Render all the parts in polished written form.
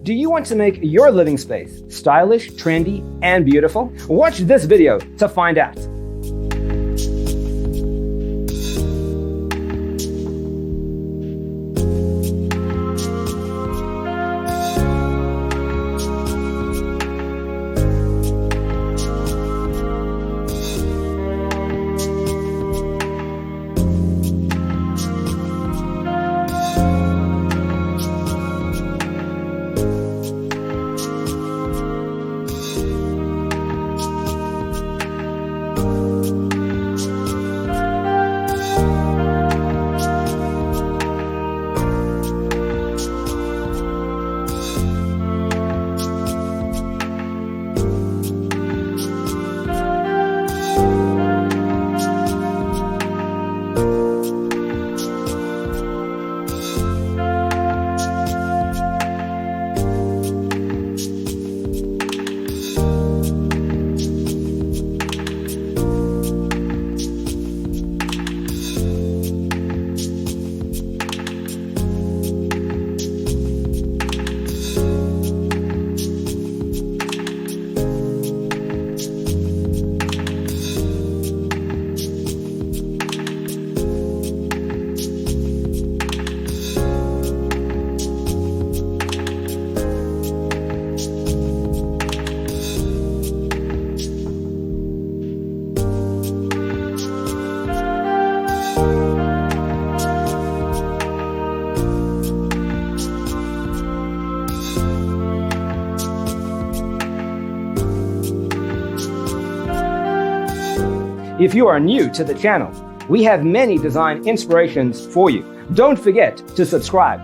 Do you want to make your living space stylish, trendy, and beautiful? Watch this video to find out. If you are new to the channel, we have many design inspirations for you. Don't forget to subscribe.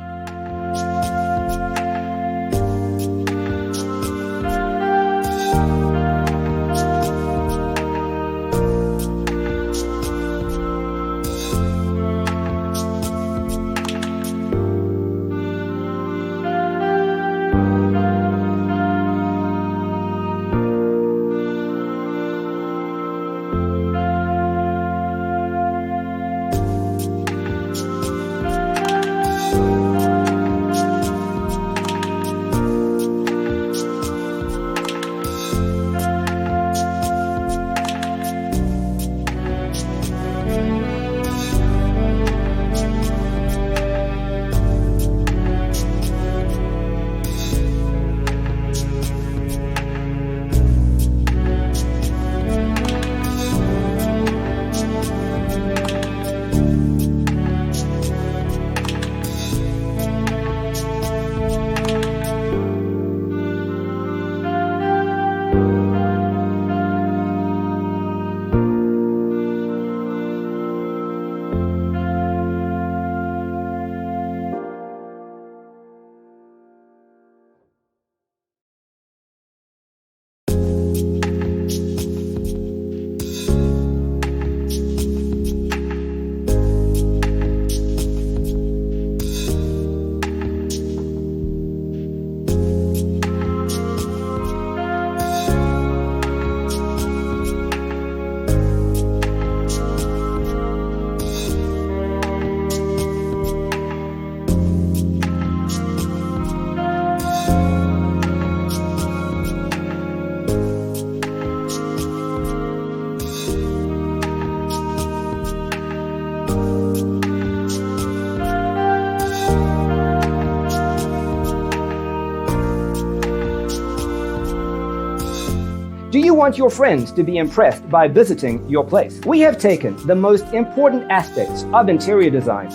Do you want your friends to be impressed by visiting your place? We have taken the most important aspects of interior design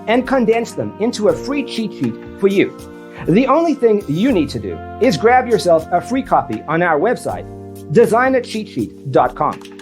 and condensed them into a free cheat sheet for you. The only thing you need to do is grab yourself a free copy on our website, designercheatsheet.com.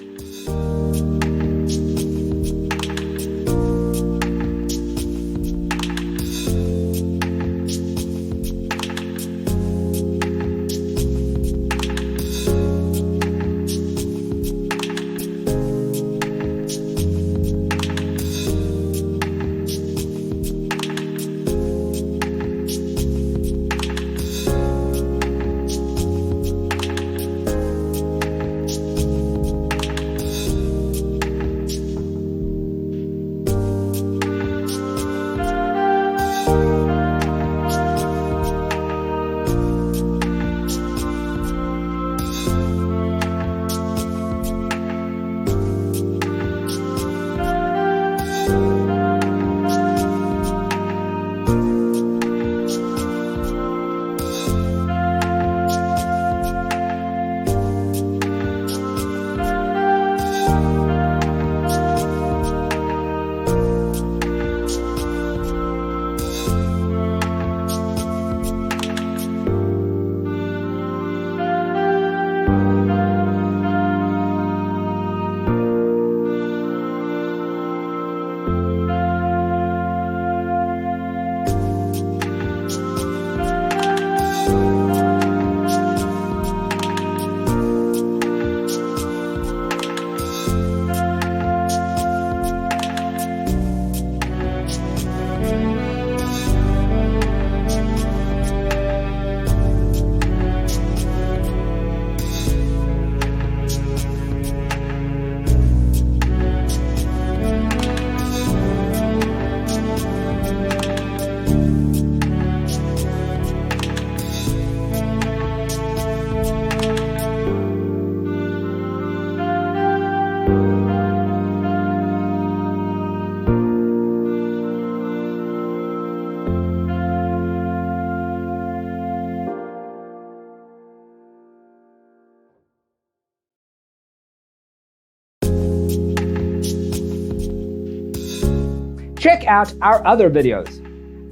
check out our other videos.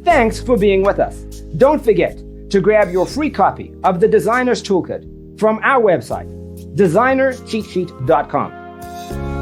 Thanks for being with us. Don't forget to grab your free copy of the Designer's Toolkit from our website, designercheatsheet.com.